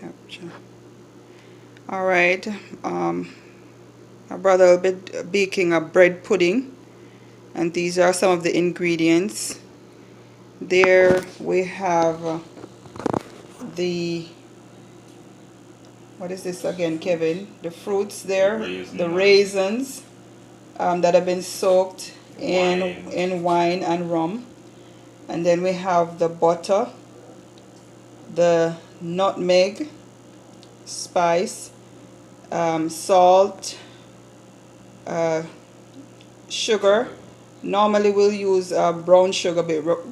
Capture. All right. My brother will be baking a bread pudding, and these are some of the ingredients. There we have the, what is this again, Kevin? The fruits there, the raisins that have been soaked in wine and rum. And then we have the butter, the nutmeg, spice, salt, sugar. Normally we'll use brown sugar,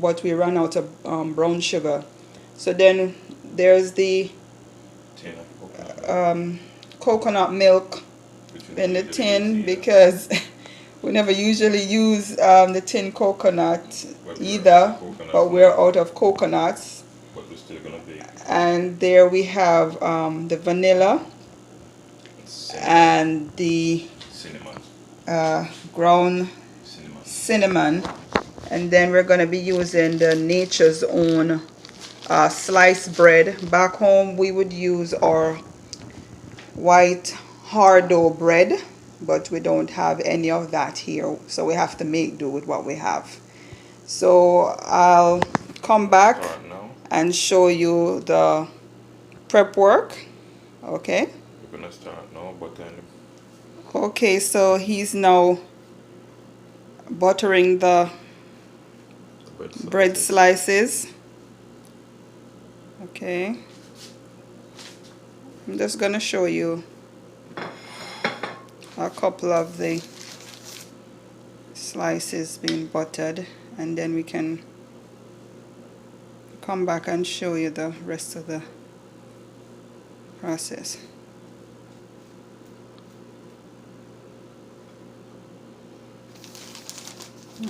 but we run out of brown sugar. So then there's the coconut milk in the tin, because we never usually use the tin coconut either, but we're out of coconuts. But we're still gonna bake. And there we have the vanilla and the ground cinnamon. And then we're going to be using the Nature's Own sliced bread. Back home we would use our white hard dough bread, but we don't have any of that here, so we have to make do with what we have. So I'll come back and show you the prep work. Okay, we're gonna start now buttering. Okay, so he's now buttering the bread slices. Okay, I'm just gonna show you a couple of the slices being buttered, and then we can come back and show you the rest of the process.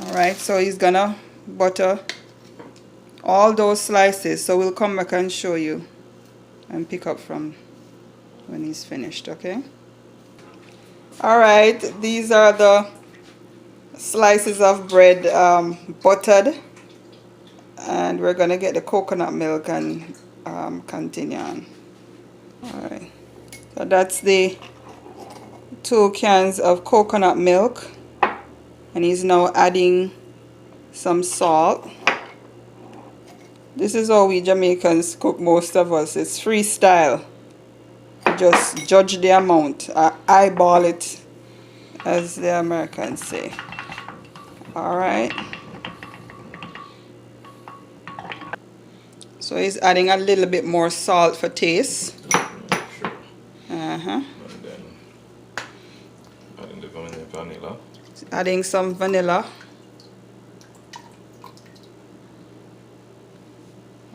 Alright, so he's gonna butter all those slices, so we'll come back and show you and pick up from when he's finished. Okay. Alright, these are the slices of bread buttered, and we're gonna get the coconut milk and continue on. Alright, so that's the 2 cans of coconut milk, and he's now adding some salt. This is how we Jamaicans cook, most of us. It's freestyle. Just judge the amount, eyeball it, as the Americans say. Alright, so he's adding a little bit more salt for taste. And then adding the vanilla. Adding some vanilla.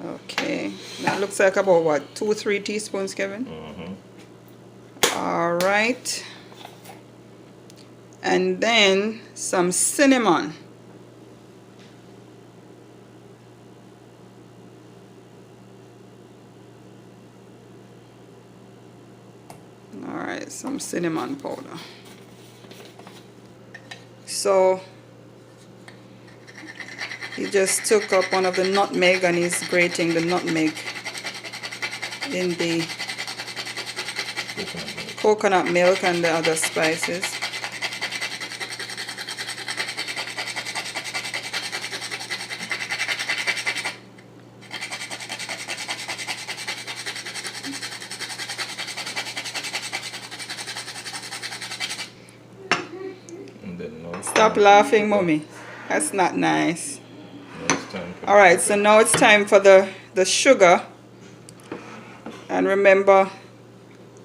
Okay, that looks like about what, 2-3 teaspoons, Kevin? Alright, and then some cinnamon. Alright, some cinnamon powder. So he just took up one of the nutmeg and he's grating the nutmeg in the coconut milk and the other spices. Stop laughing, mommy. That's not nice. Alright, so now it's time for the sugar. And remember,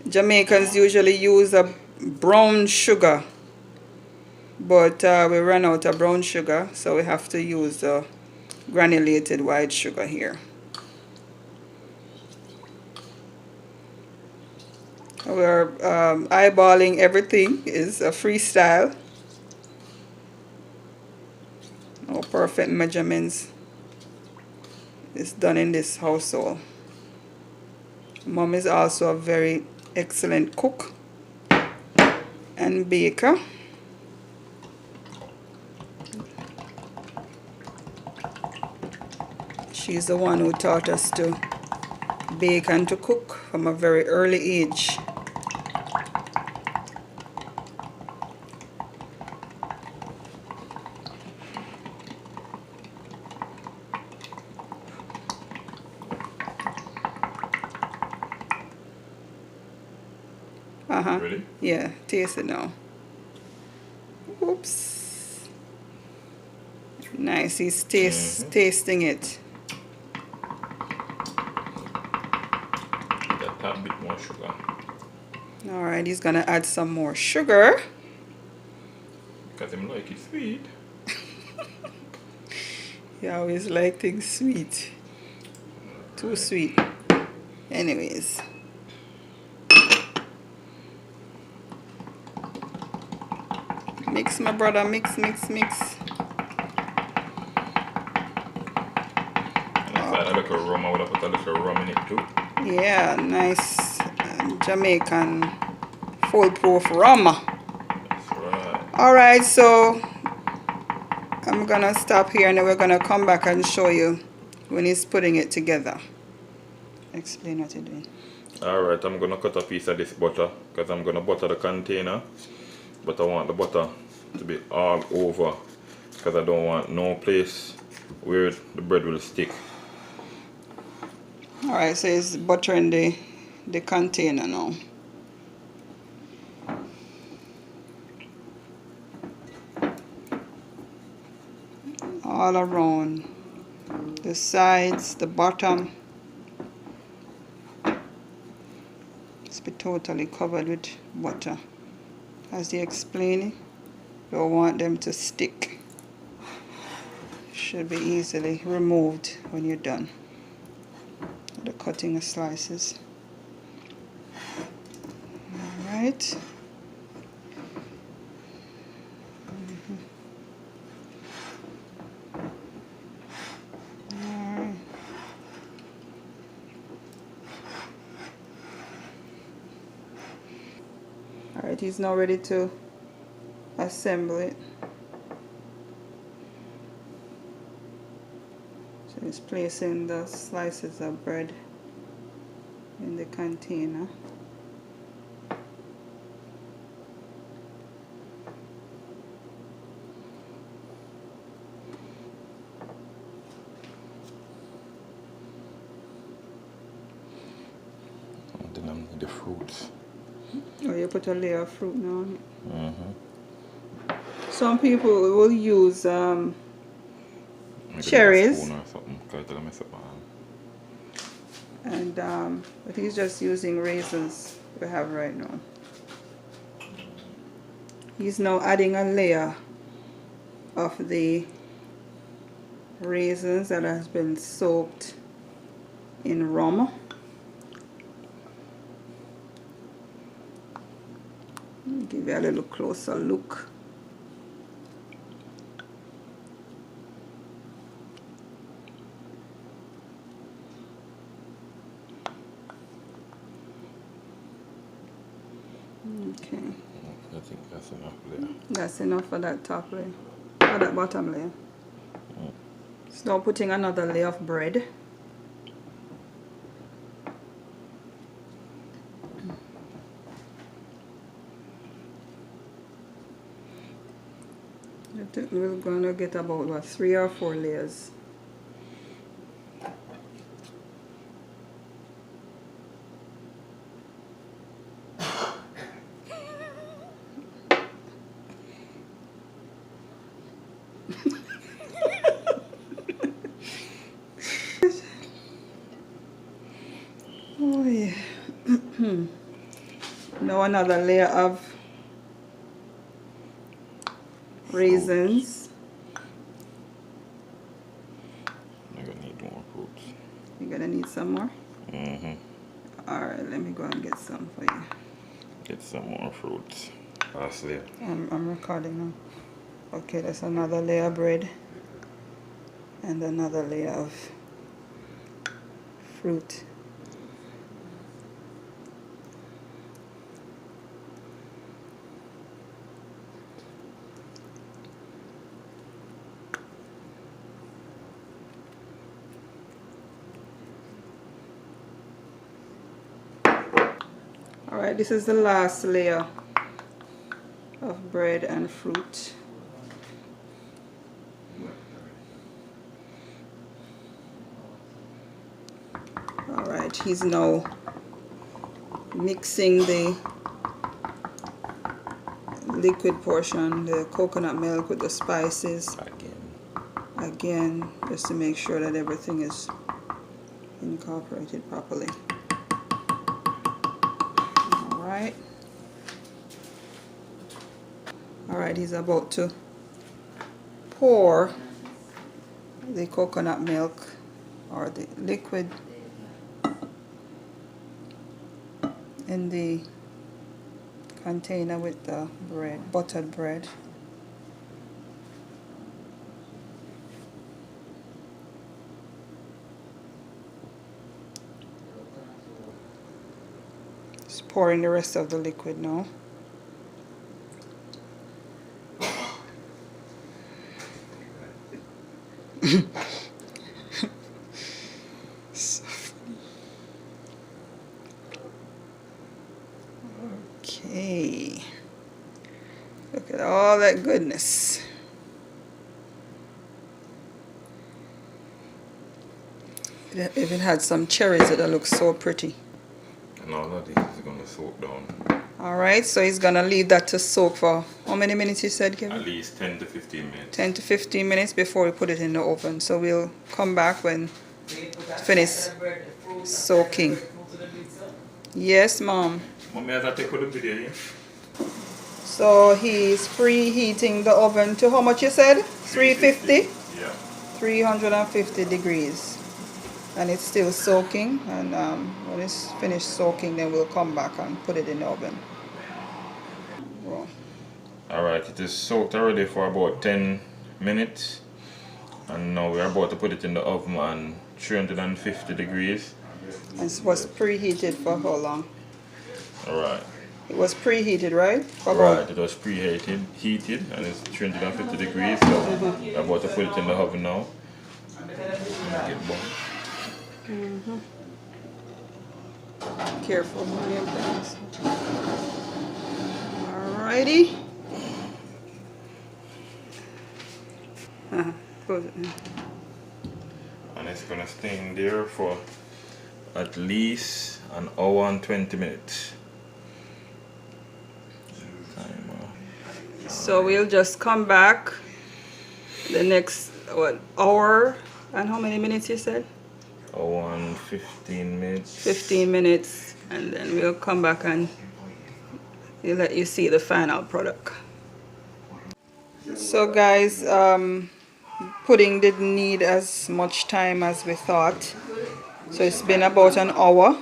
Jamaicans usually use a brown sugar, but we ran out of brown sugar, so we have to use the granulated white sugar here. We're eyeballing everything. Is a freestyle. No perfect measurements is done in this household. Mom is also a very excellent cook and baker. She's the one who taught us to bacon to cook from a very early age. Ready? Yeah, taste it now. Oops. Nice, he's tasting it. Get a tad bit more sugar. Alright, he's gonna add some more sugar. Because him like it sweet. He always like things sweet. Too sweet. Anyways. Mix, my brother, mix, mix, mix. And if I had a little rum, I would have put a little rum in it too. Yeah, nice Jamaican foolproof rum. That's right. Alright, so I'm gonna stop here and then we're gonna come back and show you when he's putting it together. Explain what you're doing. Alright, I'm gonna cut a piece of this butter because I'm gonna butter the container. But I want the butter to be all over because I don't want no place where the bread will stick. Alright, so it's buttering the container now. All around the sides, the bottom. It's be totally covered with butter. As they explain, don't want them to stick. Should be easily removed when you're done. The cutting of slices. Alright. Alright. Alright, he's now ready to assemble it. So he's placing the slices of bread in the container. And then I need the fruits. Oh, you put a layer of fruit now on it. Some people will use cherries. Or something, because it'll mess up my hand. And but he's just using raisins we have right now. He's now adding a layer of the raisins that has been soaked in rum. Give you a little closer look. Okay. I think that's enough there. That's enough for that top layer. For that bottom layer. So now putting another layer of bread. I think we're gonna get about what, 3 or 4 layers. Oh yeah. Now another layer of raisins. I'm gonna need more fruits. You're gonna need some more? Alright, let me go and get some for you. Get some more fruits. Last layer. I'm recording now. Okay, that's another layer of bread. And another layer of fruit. Alright, this is the last layer of bread and fruit. Alright, he's now mixing the liquid portion, the coconut milk with the spices again, just to make sure that everything is incorporated properly. Alright, he's about to pour the coconut milk or the liquid in the container with the bread, buttered bread. Just pouring the rest of the liquid now. Okay, look at all that goodness. If it had some cherries, it would look so pretty. And all of this is going to soak down. Alright, so he's going to leave that to soak for how many minutes you said, Kevin? At least 10 to 15 minutes. 10 to 15 minutes before we put it in the oven. So we'll come back when finish soaking. Yes, Mom. Mommy, has that take the video here? So he's preheating the oven to how much you said? 350? Yeah. 350 degrees. And it's still soaking, and when it's finished soaking, then we'll come back and put it in the oven. Wow. Alright, it is soaked already for about 10 minutes, and now we're about to put it in the oven on 350 degrees. And it was preheated for how long? Alright. It was preheated, right? Right, it was preheated, and it's 350 degrees, so we're about to put it in the oven now. Make it burn. Careful. Alrighty. Close it. And it's gonna stay in there for at least an hour and 20 minutes. So we'll just come back the next hour and how many minutes you said? Hour and 15 minutes. 15 minutes, and then we'll come back and we'll let you see the final product. So guys, pudding didn't need as much time as we thought. So it's been about an hour,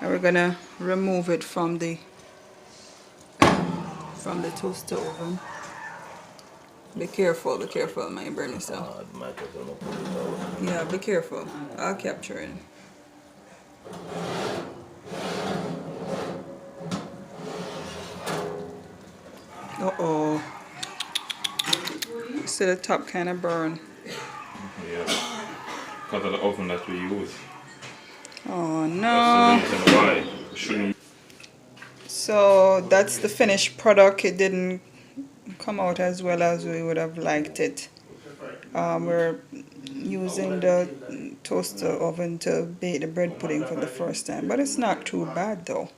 and we're gonna remove it from the toaster oven. Be careful, my burn yourself. Yeah, be careful. I'll capture it. Uh-oh. See the top kind of burn. Yeah, because of the oven that we use. Oh no. That's the reason why we shouldn't. So that's the finished product. It didn't come out as well as we would have liked it. We're using the toaster oven to bake the bread pudding for the first time, but it's not too bad though.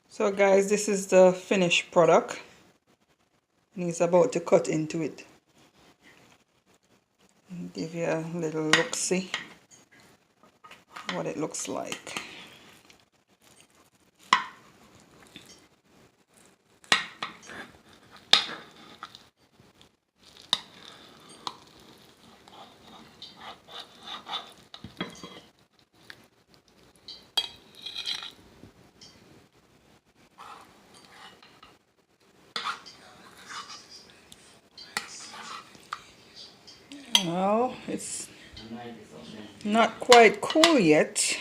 So guys, this is the finished product, and he's about to cut into it. Give you a little look-see what it looks like. Well, it's not quite cool yet.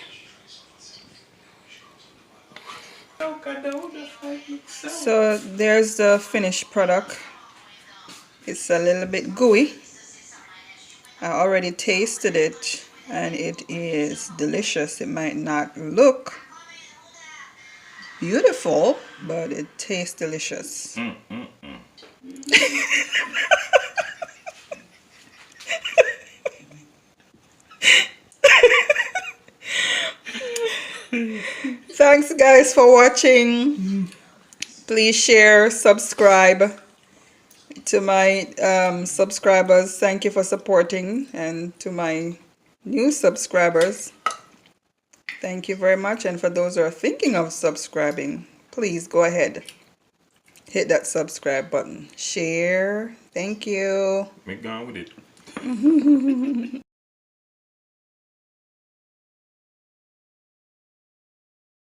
So there's the finished product. It's a little bit gooey. I already tasted it. and it is delicious. It might not look beautiful, but it tastes delicious. Thanks guys for watching. Please share, subscribe to my subscribers. Thank you for supporting, and to my new subscribers, thank you very much. And for those who are thinking of subscribing, please go ahead, hit that subscribe button, share. Thank you. Make gone with it.